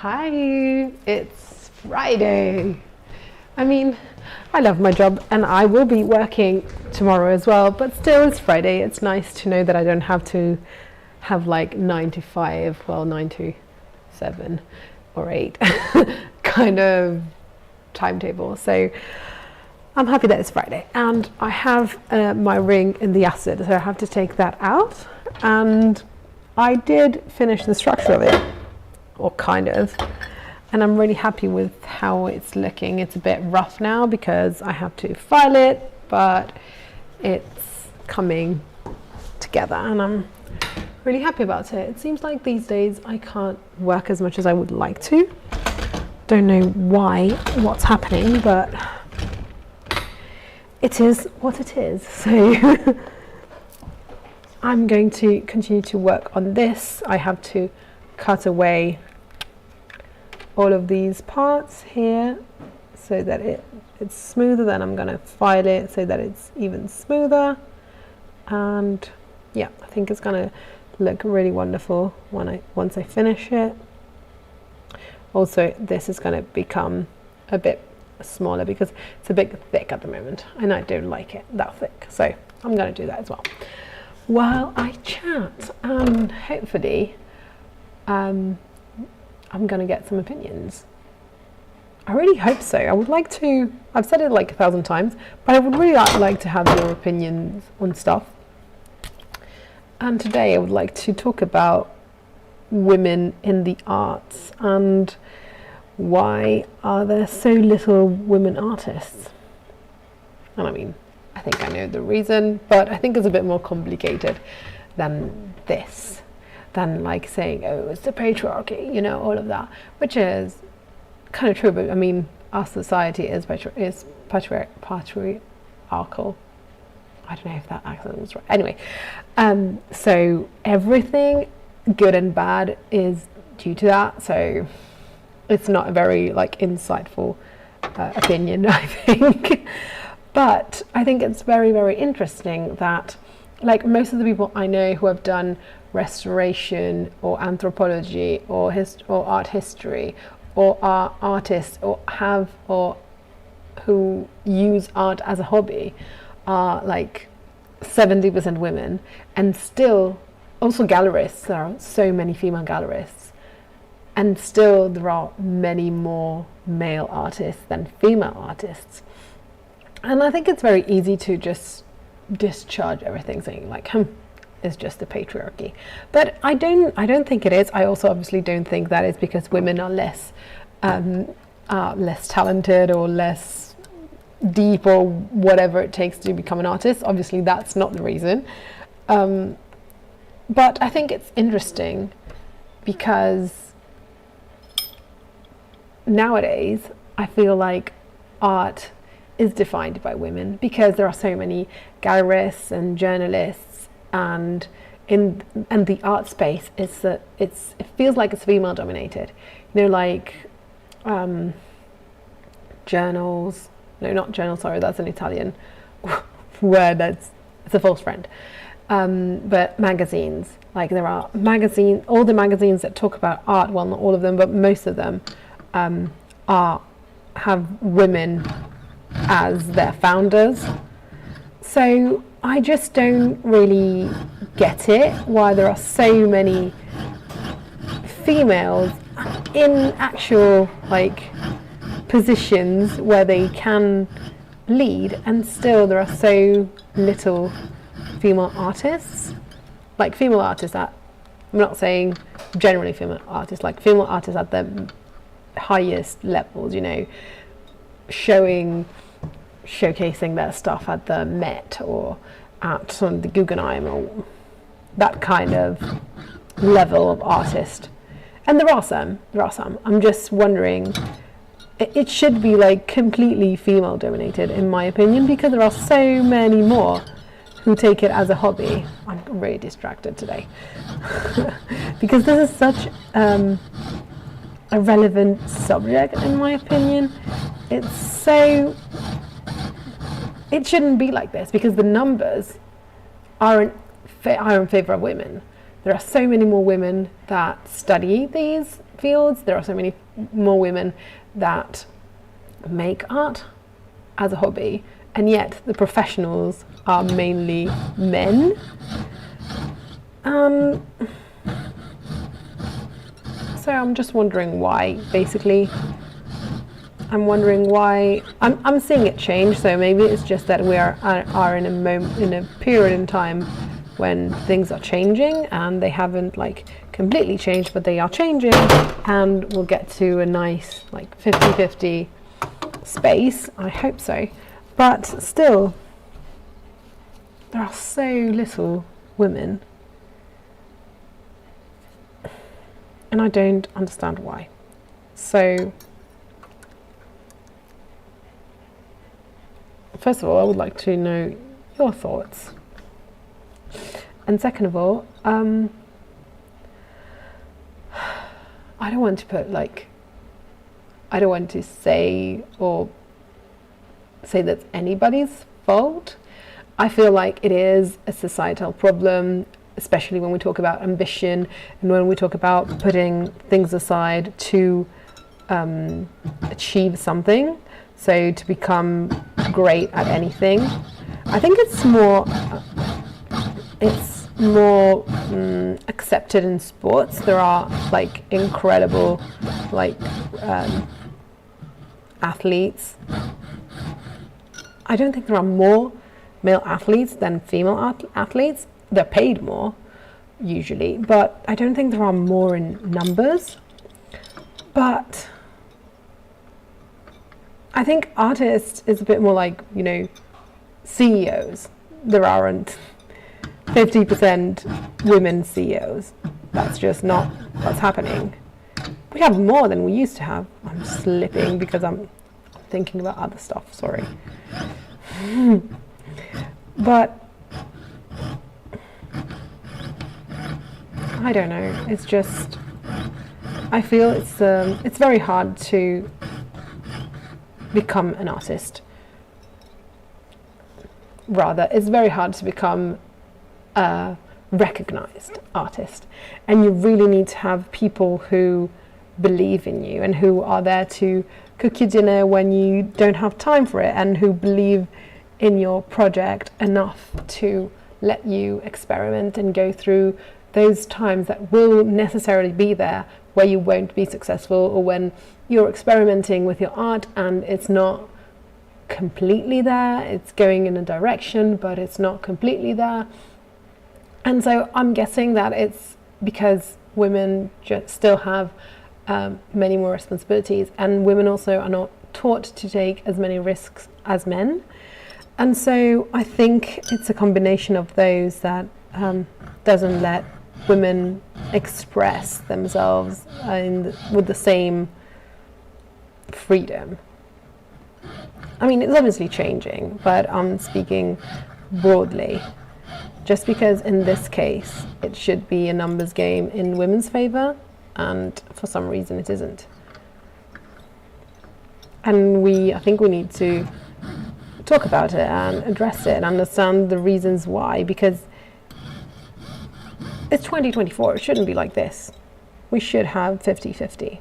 Hi, it's Friday. I mean, I love my job and I will be working tomorrow as well, but still it's Friday. It's nice to know that I don't have to have like 9 to 5, well, 9 to 7 or 8 kind of timetable. So I'm happy that it's Friday, and I have my ring in the acid, so I have to take that out. And I did finish the structure of it, or kind of, and I'm really happy with how it's looking. It's a bit rough now because I have to file it, but it's coming together and I'm really happy about it. It seems like these days I can't work as much as I would like to. Don't know why, what's happening, but it is what it is. So I'm going to continue to work on this. I have to cut away all of these parts here so that it's smoother. Then I'm going to file it so that it's even smoother, and yeah, I think it's going to look really wonderful once I finish it. Also, this is going to become a bit smaller because it's a bit thick at the moment and I don't like it that thick, so I'm going to do that as well while I chat, and hopefully I'm going to get some opinions. I really hope so. I would like to, I've said it like 1,000 times, but I would really like to have your opinions on stuff. And today I would like to talk about women in the arts and why are there so little women artists. And I mean, I think I know the reason, but I think it's a bit more complicated than this. Than like saying, oh, it's the patriarchy, you know, all of that, which is kind of true, but I mean, our society is patriarchal. I don't know if that accent was right. Anyway, so everything good and bad is due to that. So it's not a very like insightful opinion, I think. But I think it's very, very interesting that like most of the people I know who have done restoration or anthropology or art history or are artists or who use art as a hobby are like 70% women, and still also gallerists. There are so many female gallerists, and still there are many more male artists than female artists. And I think it's very easy to just discharge everything saying like it's just the patriarchy, but I don't think it is. I also obviously don't think that it's because women are less talented or less deep or whatever it takes to become an artist. Obviously that's not the reason, but I think it's interesting because nowadays I feel like art is defined by women because there are so many gallerists and journalists, and the art space is that it feels like it's female dominated, you know, like journals, no, not journals, sorry, that's an Italian word, it's a false friend, but magazines, like there are all the magazines that talk about art, well, not all of them, but most of them have women as their founders. So I just don't really get it why there are so many females in actual like positions where they can lead, and still there are so little female artists. Like female artists at, I'm not saying generally female artists, like female artists at the highest levels, you know, showcasing their stuff at the Met or at the Guggenheim or that kind of level of artist. And there are some. I'm just wondering, it should be like completely female dominated in my opinion, because there are so many more who take it as a hobby. I'm really distracted today because this is such a relevant subject in my opinion. It shouldn't be like this because the numbers are in favor of women. There are so many more women that study these fields. There are so many more women that make art as a hobby, and yet the professionals are mainly men. So I'm just wondering why, basically. I'm wondering why. I'm seeing it change, so maybe it's just that we are in a period in time when things are changing, and they haven't like completely changed, but they are changing, and we'll get to a nice like 50-50 space. I hope so. But still, there are so little women, and I don't understand why. So first of all, I would like to know your thoughts. And second of all, I don't want to put like, I don't want to say that's anybody's fault. I feel like it is a societal problem, especially when we talk about ambition and when we talk about putting things aside to achieve something. So to become great at anything, I think it's more accepted in sports. There are like incredible like athletes. I don't think there are more male athletes than female athletes. They're paid more usually, but I don't think there are more in numbers. But I think artists is a bit more like, you know, CEOs. There aren't 50% women CEOs. That's just not what's happening. We have more than we used to have. I'm slipping because I'm thinking about other stuff, sorry. But I don't know, it's just, I feel it's very hard to become an artist. Rather, it's very hard to become a recognized artist, and you really need to have people who believe in you and who are there to cook your dinner when you don't have time for it, and who believe in your project enough to let you experiment and go through those times that will necessarily be there where you won't be successful, or when you're experimenting with your art and it's not completely there, it's going in a direction but it's not completely there. And so I'm guessing that it's because women still have many more responsibilities, and women also are not taught to take as many risks as men. And so I think it's a combination of those that doesn't let women express themselves with the same freedom. I mean, it's obviously changing, but I'm speaking broadly. Just because in this case it should be a numbers game in women's favour, and for some reason it isn't. And I think we need to talk about it and address it and understand the reasons why, because it's 2024, it shouldn't be like this. We should have 50-50.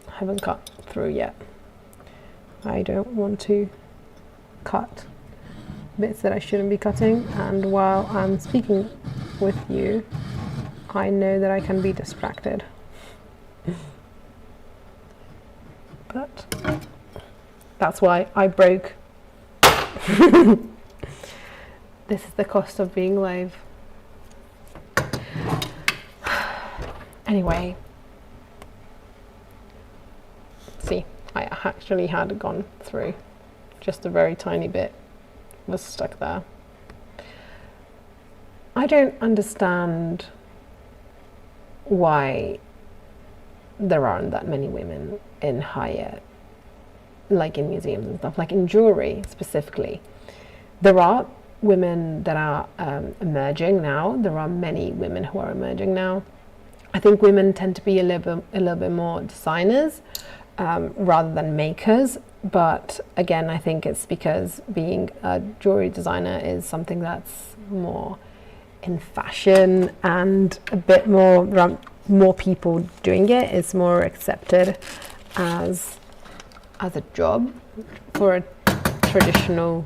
I haven't cut through yet. I don't want to cut bits that I shouldn't be cutting, and while I'm speaking with you, I know that I can be distracted. But that's why I broke. This is the cost of being live. Anyway, see, I actually had gone through. Just a very tiny bit was stuck there. I don't understand why there aren't that many women in higher, like in museums and stuff, like in jewelry specifically. There are women that are emerging now. There are many women who are emerging now. I think women tend to be a little bit more designers rather than makers. But again, I think it's because being a jewelry designer is something that's more in fashion and a bit more, there are more people doing it. It's more accepted as a job for a traditional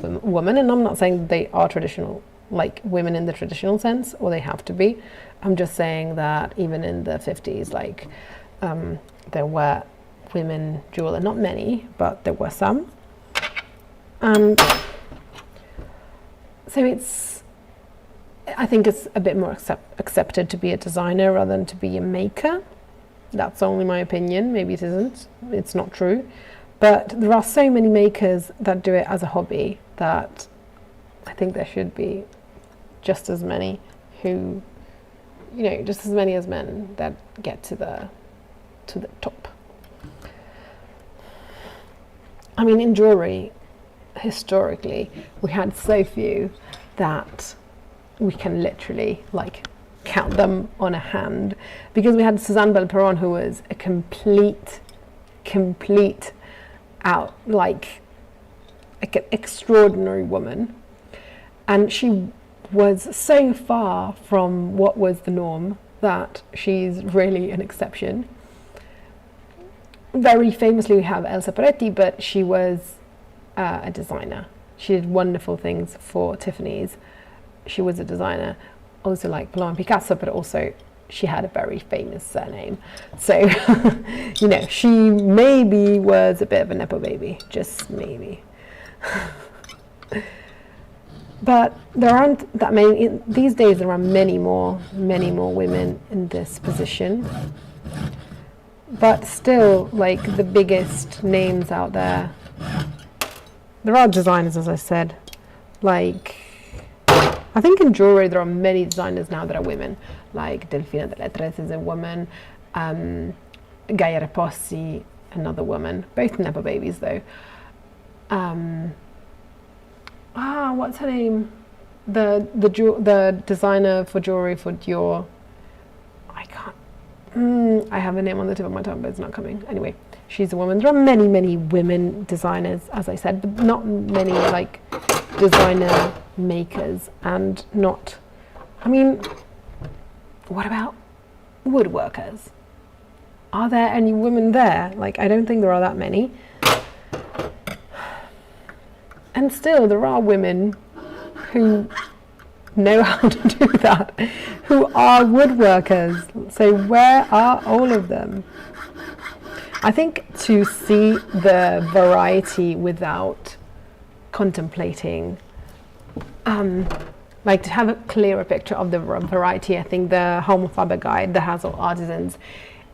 woman. And I'm not saying they are traditional, like women in the traditional sense, or they have to be. I'm just saying that even in the 50s, like there were women jewelers, not many, but there were some. And so I think it's a bit more accepted to be a designer rather than to be a maker. That's only my opinion. Maybe it isn't. It's not true. But there are so many makers that do it as a hobby that I think there should be just as many who, just as many as men that get to the top. I mean, in jewelry, historically, we had so few that we can literally count them on a hand, because we had Suzanne Belperron, who was a complete out, an extraordinary woman, and she was so far from what was the norm that she's really an exception. Very famously, we have Elsa Peretti, but she was a designer. She did wonderful things for Tiffany's. She was a designer, also like Pablo and Picasso, but also she had a very famous surname. So, she maybe was a bit of a Nepo baby, just maybe. But there aren't that many, these days there are many more women in this position. But still, the biggest names out there are designers, as I said. I think in jewelry there are many designers now that are women. Like Delfina de Lettres is a woman, Gaia Repossi, another woman. Both Nepo babies though. What's her name? The designer for jewelry for Dior. I have a name on the tip of my tongue, but it's not coming. Anyway, she's a woman. There are many women designers, as I said, but not many designer makers, and not. I mean, what about woodworkers? Are there any women there? I don't think there are that many. And still, there are women who know how to do that, who are woodworkers. So where are all of them? I think to see the variety without contemplating, to have a clearer picture of the variety, I think the Homo Faber guide, the Hazel Artisans,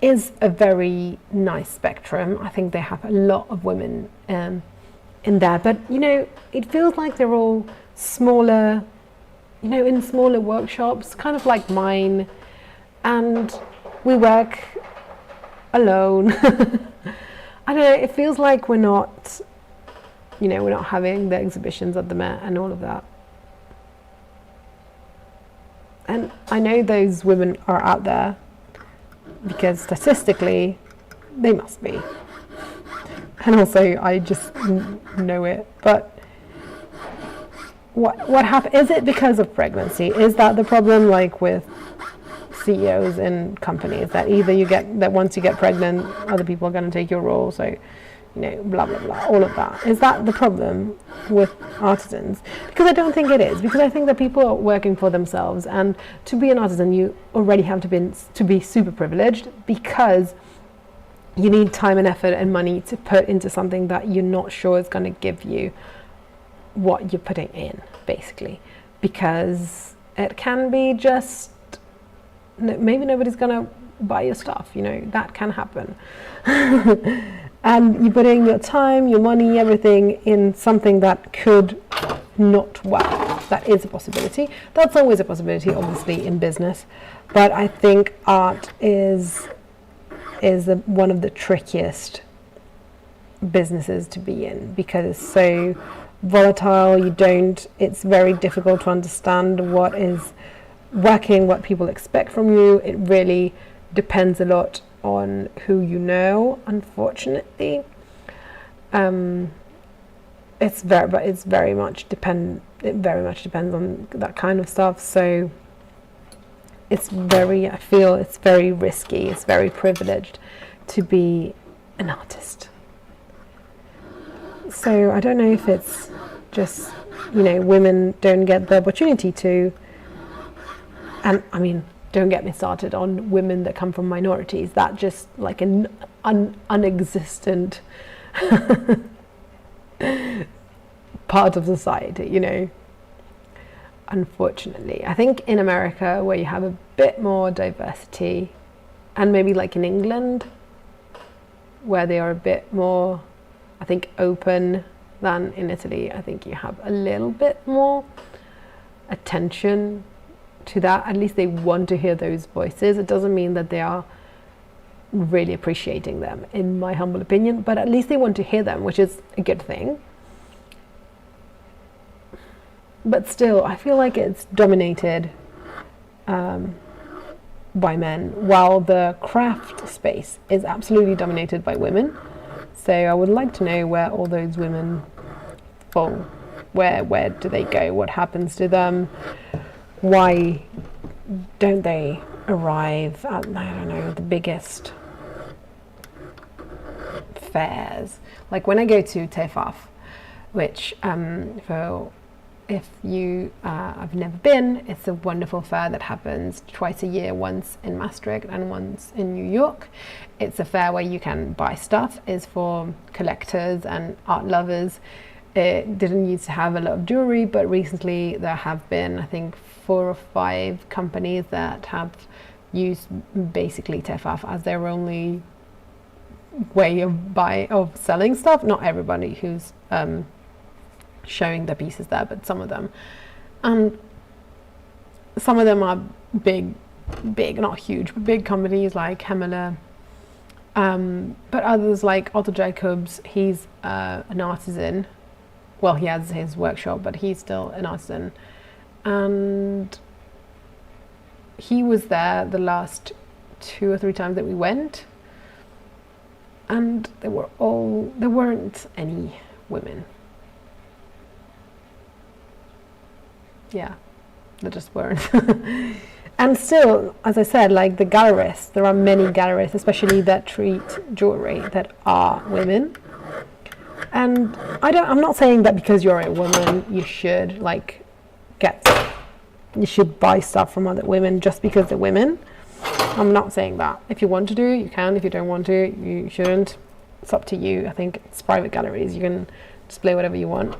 is a very nice spectrum. I think they have a lot of women in there, but it feels like they're all smaller, in smaller workshops, kind of like mine, and we work alone. I don't know, it feels like we're not having the exhibitions at the Met and all of that. And I know those women are out there because statistically they must be. And also I just know it. But what happened? Is it because of pregnancy? Is that the problem, with CEOs in companies, that either once you get pregnant, other people are going to take your role, so blah blah blah, all of that? Is that the problem with artisans? Because I don't think it is, because I think that people are working for themselves, and to be an artisan you already have to be super privileged, because you need time and effort and money to put into something that you're not sure is going to give you what you're putting in, basically, because it can be just maybe nobody's gonna buy your stuff, that can happen. And you're putting your time, your money, everything in something that could not work. That is a possibility. That's always a possibility, obviously, in business, but I think art is one of the trickiest businesses to be in, because it's so volatile. It's very difficult to understand what is working, what people expect from you. It really depends a lot on who you know, unfortunately. it's very much it very much depends on that kind of stuff. So I feel it's very risky, it's very privileged to be an artist. So I don't know if it's just, women don't get the opportunity to, and I mean, don't get me started on women that come from minorities. That just like an unexistent part of society, Unfortunately, I think in America, where you have a bit more diversity, and maybe like in England, where they are a bit more, I think, open than in Italy, I think you have a little bit more attention to that. At least they want to hear those voices. It doesn't mean that they are really appreciating them, in my humble opinion, but at least they want to hear them, which is a good thing. But still, I feel like it's dominated by men, while the craft space is absolutely dominated by women. So I would like to know where all those women fall. Where do they go? What happens to them? Why don't they arrive at, I don't know, the biggest fairs? Like when I go to TEFAF, which if you have never been, it's a wonderful fair that happens twice a year, once in Maastricht and once in New York. It's a fair where you can buy stuff. It's for collectors and art lovers. It didn't used to have a lot of jewelry, but recently there have been, I think, 4 or 5 companies that have used basically TEFAF as their only way of selling stuff. Not everybody who's showing their pieces there, but some of them. And some of them are big, not huge, but big companies like Hemmeler. But others like Otto Jacobs, he's an artisan. Well, he has his workshop, but he's still an artisan. And he was there the last 2 or 3 times that we went. And there weren't any women. Yeah, there just weren't. And still, as I said, like the gallerists, there are many gallerists, especially that treat jewelry, that are women. And I'm not saying that because you're a woman, you should you should buy stuff from other women just because they're women. I'm not saying that. If you want to do, you can. If you don't want to, you shouldn't. It's up to you. I think it's private galleries. You can display whatever you want.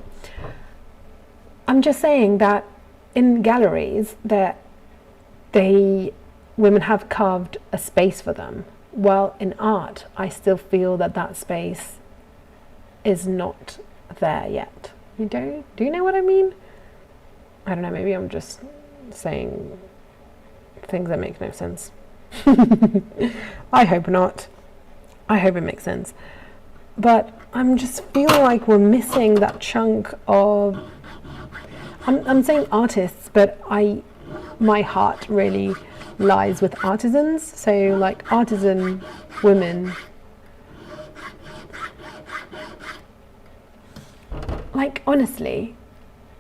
I'm just saying that in galleries that women have carved a space for them. While in art, I still feel that space is not there yet. Do you know what I mean? I don't know, maybe I'm just saying things that make no sense. I hope not. I hope it makes sense. But I'm just feeling like we're missing that chunk of, I'm saying artists, but my heart really lies with artisans. So like artisan women, like honestly,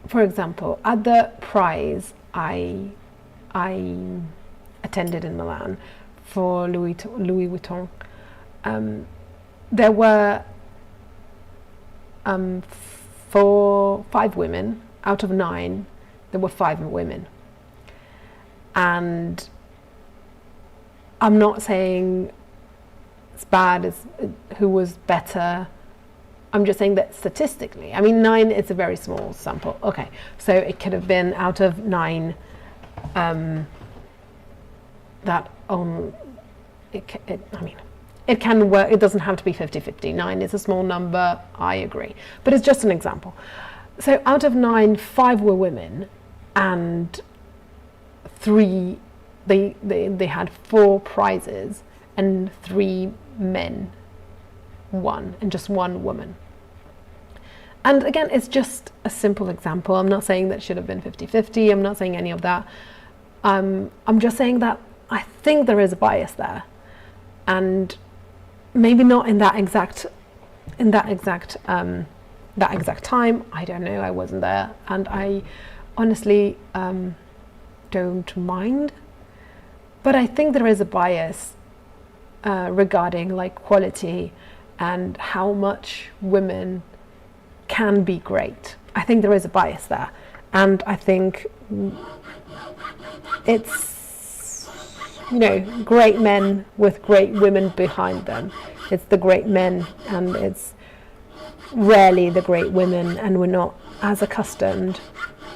for example, at the prize I attended in Milan for Louis Vuitton, there were 5 women. Out of 9, there were 5 women. And I'm not saying it's bad as who was better. I'm just saying that statistically, I mean, 9 is a very small sample. Okay, so it could have been out of 9 it can work. It doesn't have to be 50-50. 9 is a small number, I agree. But it's just an example. So out of 9, 5 were women, and 3, they had 4 prizes, and 3 men won, and just 1 woman. And again, it's just a simple example. I'm not saying that it should have been 50-50. I'm not saying any of that. I'm just saying that I think there is a bias there, and maybe not in that exact that exact time, I don't know, I wasn't there, and I honestly don't mind. But I think there is a bias regarding like quality and how much women can be great. I think there is a bias there, and I think it's, you know, great men with great women behind them. It's the great men and it's rarely the great women, and we're not as accustomed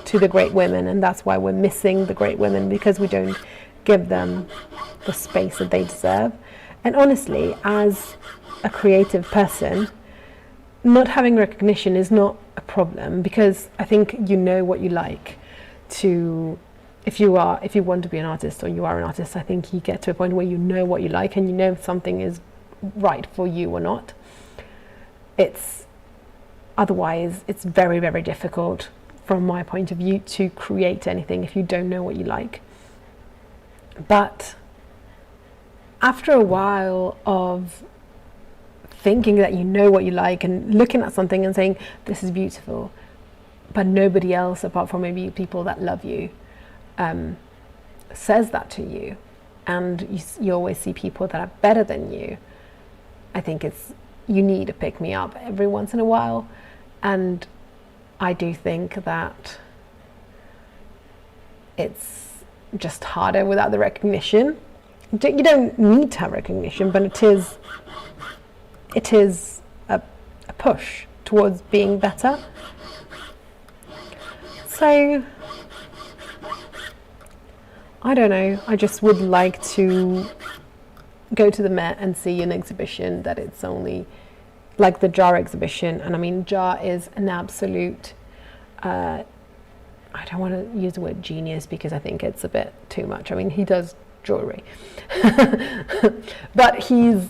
to the great women, and that's why we're missing the great women, because we don't give them the space that they deserve. And honestly, as a creative person, not having recognition is not a problem, because I think you know what you like. If you want to be an artist, or you are an artist, I think you get to a point where you know what you like and you know if something is right for you or not. Otherwise it's very, very difficult from my point of view to create anything if you don't know what you like. But after a while of thinking that you know what you like and looking at something and saying this is beautiful, but nobody else apart from maybe people that love you says that to you, and you always see people that are better than you, I think you need a pick me up every once in a while. And I do think that it's just harder without the recognition. You don't need to have recognition, but it is a push towards being better. So I don't know, I just would like to go to the Met and see an exhibition that it's only like the Jar exhibition. And I mean, Jar is an absolute I don't want to use the word genius because I think it's a bit too much. I mean, he does jewelry but he's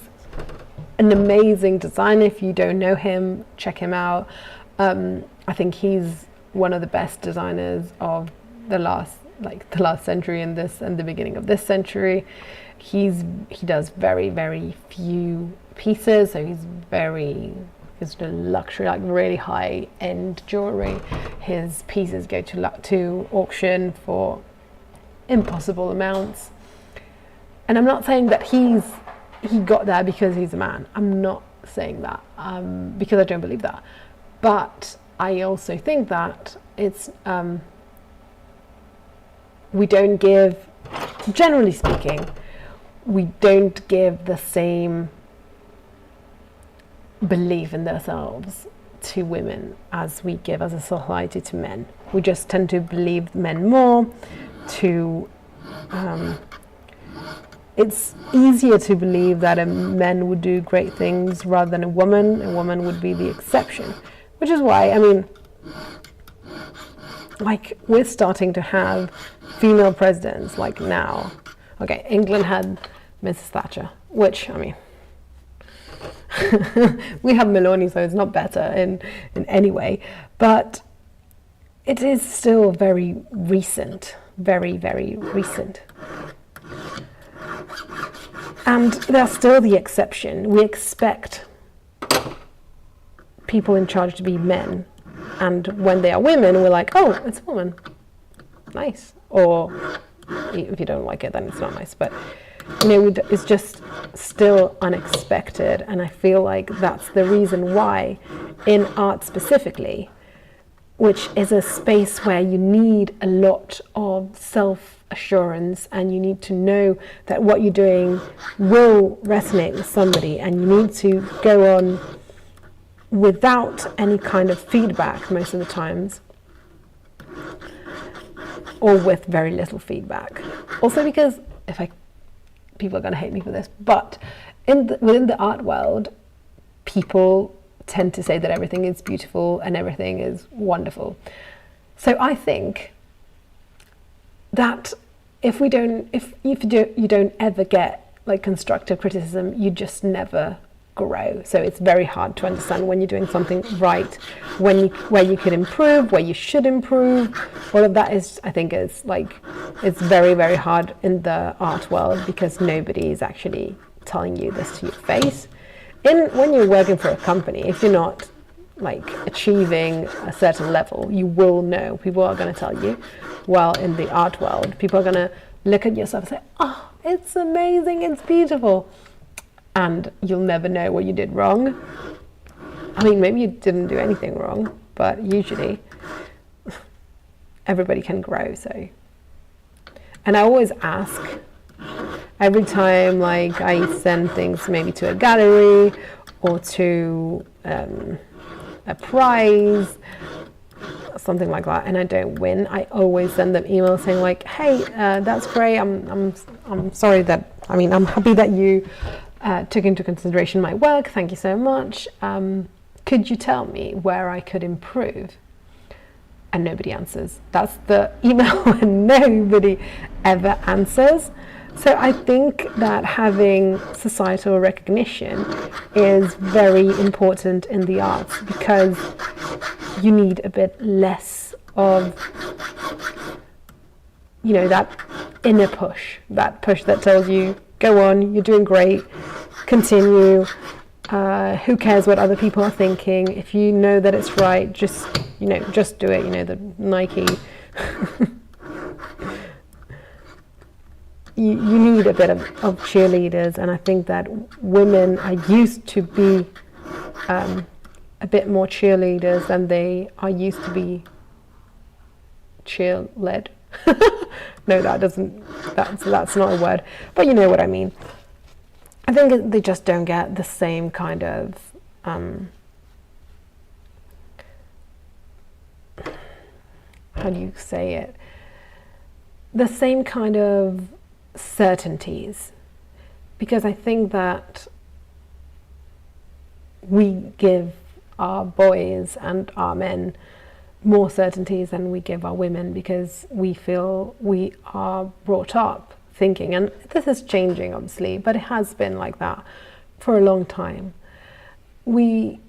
an amazing designer. If you don't know him, check him out. I think he's one of the best designers of the last century and the beginning of this century. He does very, very few pieces, so he's the luxury, like really high end jewelry. His pieces go to auction for impossible amounts. And I'm not saying that he got there because he's a man. I'm not saying that because I don't believe that. But I also think that it's we don't give, generally speaking, we don't give the same belief in themselves to women as we give as a society to men. We just tend to believe men more. It's easier to believe that a man would do great things rather than a woman. A woman would be the exception, which is why, I mean, like, we're starting to have female presidents, like now. Okay, England had Mrs. Thatcher, which, I mean, we have Meloni, so it's not better in any way, but it is still very recent, very, very recent. And they're still the exception. We expect people in charge to be men, and when they are women, we're like, oh, it's a woman, nice. Or if you don't like it, then it's not nice. But you know, it's just still unexpected, and I feel like that's the reason why in art specifically, which is a space where you need a lot of self-assurance, and you need to know that what you're doing will resonate with somebody, and you need to go on without any kind of feedback most of the times, or with very little feedback. Also because people are going to hate me for this, but within the art world, people tend to say that everything is beautiful and everything is wonderful. So I think that if you don't ever get like constructive criticism, you just never grow. So it's very hard to understand when you're doing something right, where you could improve, where you should improve. All of that is, I think, it's very, very hard in the art world because nobody is actually telling you this to your face. When you're working for a company, if you're not like achieving a certain level, you will know. People are going to tell you. While in the art world, people are going to look at your stuff and say, oh, it's amazing, it's beautiful. And you'll never know what you did wrong. I mean, maybe you didn't do anything wrong, but usually everybody can grow, so. And I always ask, every time like I send things maybe to a gallery or to a prize, something like that, and I don't win, I always send them emails saying like, hey, that's great, I'm sorry that, I mean, I'm happy that you took into consideration my work, thank you so much, could you tell me where I could improve? And nobody answers. That's the email when nobody ever answers. So I think that having societal recognition is very important in the arts, because you need a bit less of, you know, that inner push, that push that tells you, go on, you're doing great, continue, who cares what other people are thinking, if you know that it's right, just, you know, just do it, you know, the Nike. You need a bit of cheerleaders, and I think that women are used to be a bit more cheerleaders than they are used to be cheer-led. No, that's not a word, but you know what I mean. I think they just don't get the same kind of how do you say it? The same kind of certainties, because I think that we give our boys and our men more certainties than we give our women, because we feel we are brought up thinking, and this is changing obviously, but it has been like that for a long time. We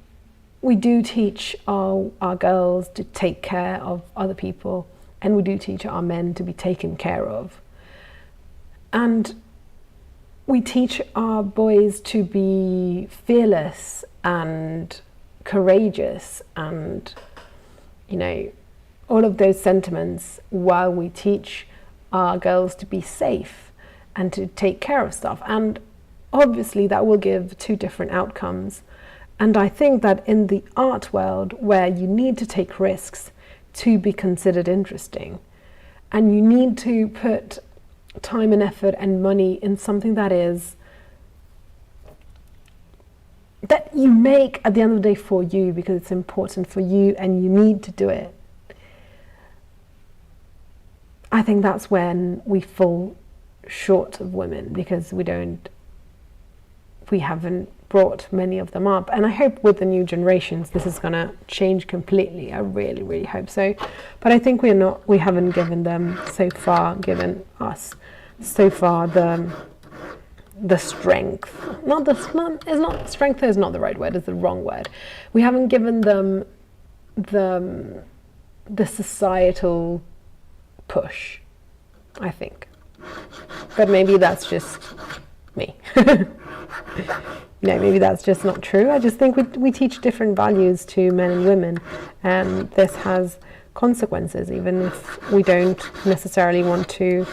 do teach our girls to take care of other people, and we do teach our men to be taken care of. And we teach our boys to be fearless and courageous and, you know, all of those sentiments, while we teach our girls to be safe and to take care of stuff. And obviously that will give two different outcomes. And I think that in the art world, where you need to take risks to be considered interesting, and you need to put time and effort and money in something that you make at the end of the day for you, because it's important for you and you need to do it. I think that's when we fall short of women, because we haven't brought many of them up. And I hope with the new generations this is going to change completely. I really, really hope so. But I think we haven't given us so far the strength. Strength is not the right word, it's the wrong word. We haven't given them the societal push, I think. But maybe that's just me. No, maybe that's just not true. I just think we teach different values to men and women, and this has consequences, even if we don't necessarily want to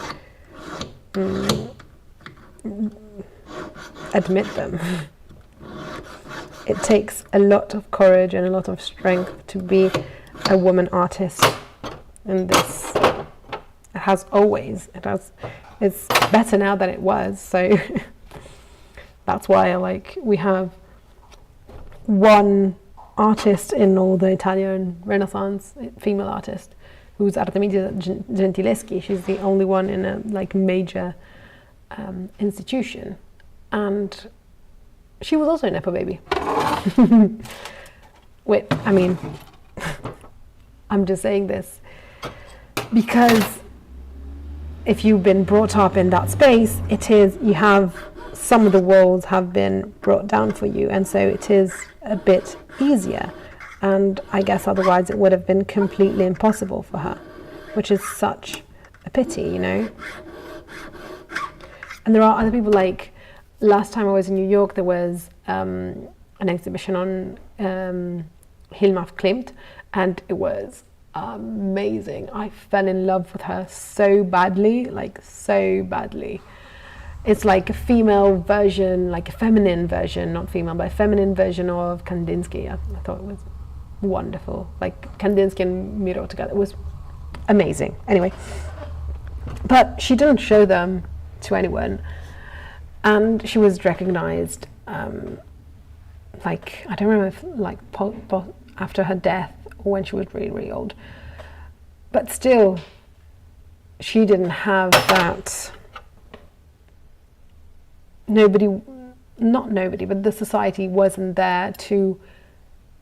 admit them. It takes a lot of courage and a lot of strength to be a woman artist, and this it has always. It's better now than it was, so that's why we have one artist in all the Italian Renaissance, female artist, who's Artemisia Gentileschi. She's the only one in a major institution, and she was also a Nepo baby. Wait, I mean, I'm just saying this because if you've been brought up in that space, some of the walls have been brought down for you, and so it is a bit easier. And I guess otherwise it would have been completely impossible for her, which is such a pity, you know. And there are other people, like last time I was in New York, there was an exhibition on Hilma Klimt, and it was amazing. I fell in love with her so badly, like so badly. It's like a female version, like a feminine version, not female, but a feminine version of Kandinsky. I thought it was wonderful. Like Kandinsky and Miro together. It was amazing. Anyway, but she didn't show them to anyone. And she was recognized, like, I don't remember if, like, after her death or when she was really, really old. But still, she didn't have that. Not nobody, but the society wasn't there to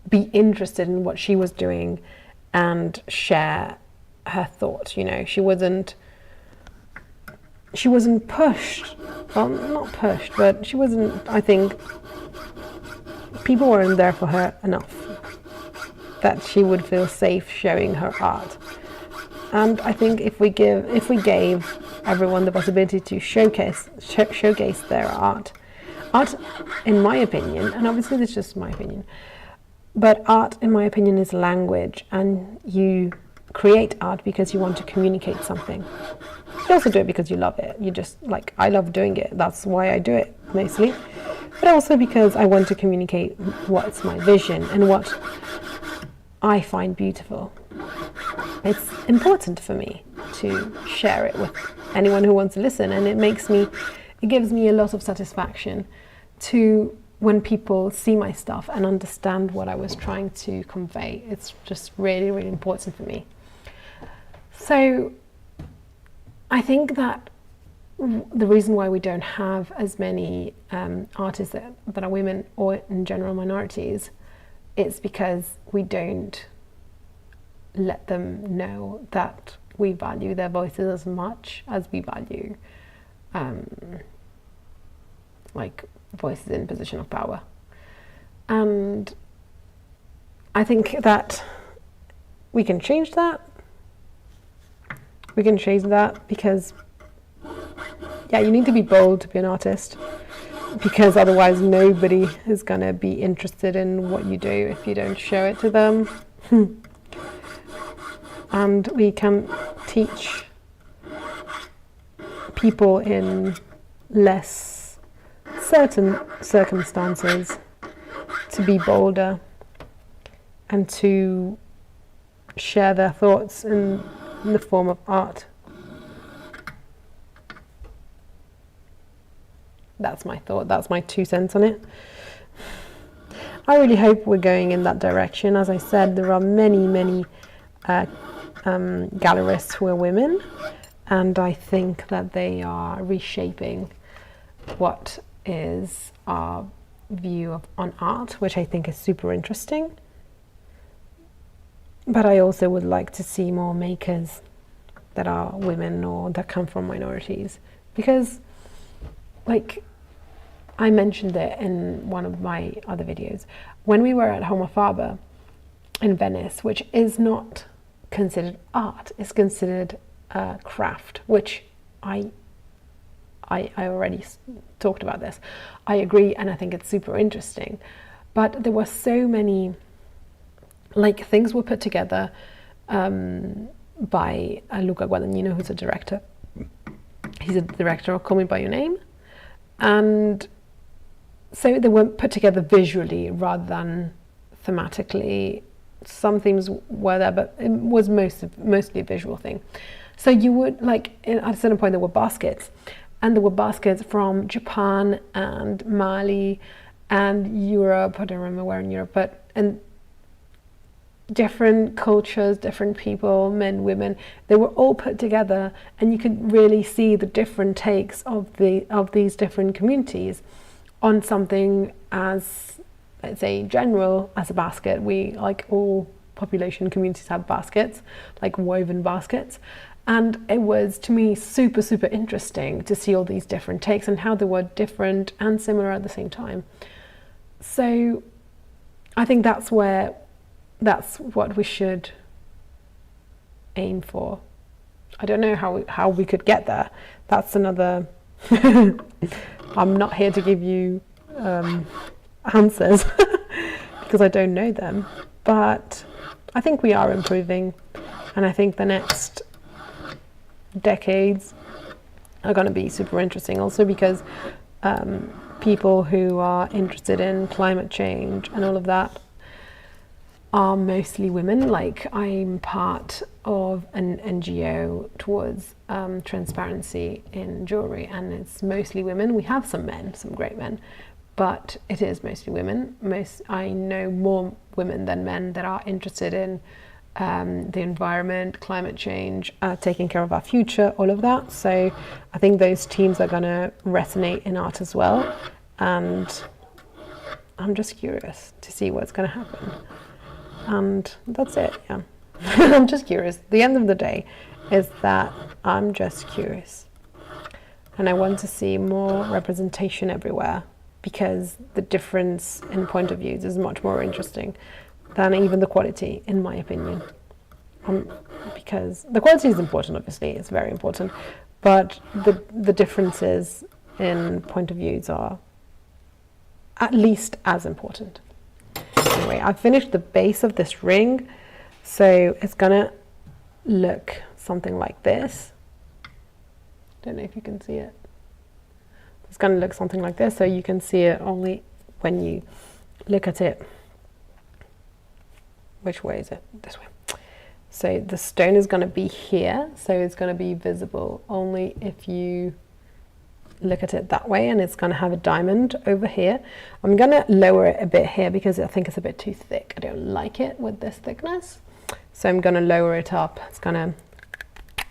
be interested in what she was doing and share her thoughts. You know, she wasn't pushed. Well, not pushed, but she wasn't. I think people weren't there for her enough that she would feel safe showing her art. And I think if we gave everyone the possibility to showcase their art, in my opinion, and obviously this is just my opinion, but art, in my opinion, is language, and you create art because you want to communicate something. You also do it because you love it. You just, like, I love doing it. That's why I do it, mostly. But also because I want to communicate what's my vision and what I find beautiful. It's important for me to share it with anyone who wants to listen, and it gives me a lot of satisfaction to when people see my stuff and understand what I was trying to convey. It's just really, really important for me. So I think that the reason why we don't have as many artists that are women, or in general minorities, is because we don't let them know that we value their voices as much as we value like voices in position of power. And I think that we can change that. We can change that because, yeah, you need to be bold to be an artist, because otherwise nobody is going to be interested in what you do if you don't show it to them. And we can teach people in less certain circumstances to be bolder and to share their thoughts in the form of art. That's my thought, that's my 2 cents on it. I really hope we're going in that direction. As I said, there are many gallerists who are women, and I think that they are reshaping what is our view on art, which I think is super interesting. But I also would like to see more makers that are women or that come from minorities, because, like, I mentioned it in one of my other videos, when we were at Homo Faber in Venice, which is not considered art, is considered craft, which I already talked about this. I agree, and I think it's super interesting. But there were so many, like, things were put together by Luca Guadagnino, who's a director. He's a director of Call Me By Your Name. And so they were put together visually rather than thematically. Some themes were there, but it was mostly a visual thing. So you would, like, at a certain point there were baskets, and there were baskets from Japan and Mali and Europe. I don't remember where in Europe, but and different cultures, different people, men, women, they were all put together, and you could really see the different takes of these different communities on something as, let's say, general as a basket. We, like all population communities, have baskets, like woven baskets. And it was, to me, super, super interesting to see all these different takes and how they were different and similar at the same time. So I think that's what we should aim for. I don't know how we could get there. That's another... I'm not here to give you answers because I don't know them. but I think we are improving, and I think the next decades are going to be super interesting also because people who are interested in climate change and all of that are mostly women. Like, I'm part of an NGO towards transparency in jewelry, and it's mostly women. We have some men, some great men, but it is mostly women. I know more women than men that are interested in the environment, climate change, taking care of our future, all of that. So I think those teams are going to resonate in art as well, and I'm just curious to see what's going to happen. And that's it, yeah. I'm just curious. The end of the day is that I'm just curious. And I want to see more representation everywhere, because the difference in point of views is much more interesting than even the quality, in my opinion. Because the quality is important, obviously, it's very important, but the differences in point of views are at least as important. Anyway, I've finished the base of this ring, so it's gonna look something like this. Don't know if you can see it. It's gonna look something like this, so you can see it only when you look at it. Which way is it? This way. So the stone is gonna be here, so it's gonna be visible only if you look at it that way, and it's going to have a diamond over here. I'm going to lower it a bit here because I think it's a bit too thick. I don't like it with this thickness, so I'm going to lower it up. It's going to,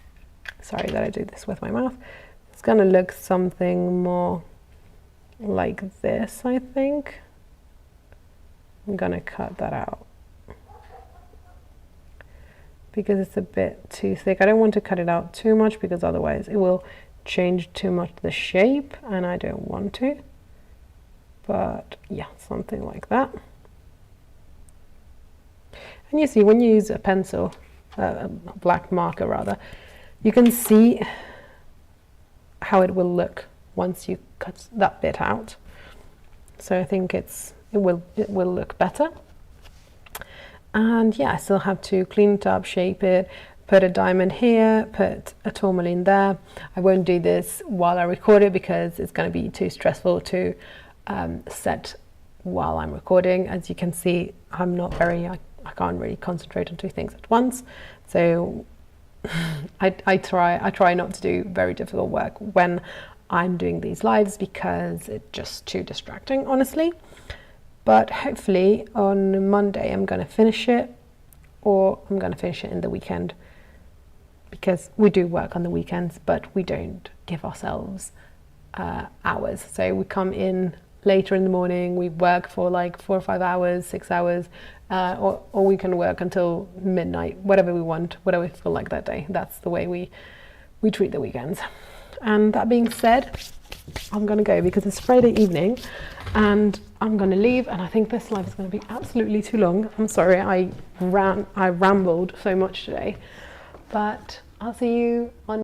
sorry that I do this with my mouth, it's going to look something more like this, I think. I'm going to cut that out because it's a bit too thick. I don't want to cut it out too much because otherwise it will change too much the shape, and I don't want to. But yeah, something like that. And you see, when you use a pencil, a black marker rather, you can see how it will look once you cut that bit out. So I think it will look better. And yeah, I still have to clean it up, shape it, put a diamond here, put a tourmaline there. I won't do this while I record it because it's going to be too stressful to set while I'm recording. As you can see, I'm not very, I can't really concentrate on two things at once. So I try not to do very difficult work when I'm doing these lives because it's just too distracting, honestly. But hopefully on Monday I'm going to finish it, or I'm going to finish it in the weekend, because we do work on the weekends, but we don't give ourselves hours. So we come in later in the morning, we work for like 4 or 5 hours, 6 hours, or we can work until midnight, whatever we want, whatever we feel like that day. That's the way we treat the weekends. And that being said, I'm gonna go because it's Friday evening and I'm gonna leave, and I think this live is gonna be absolutely too long. I'm sorry, I rambled so much today. But I'll see you on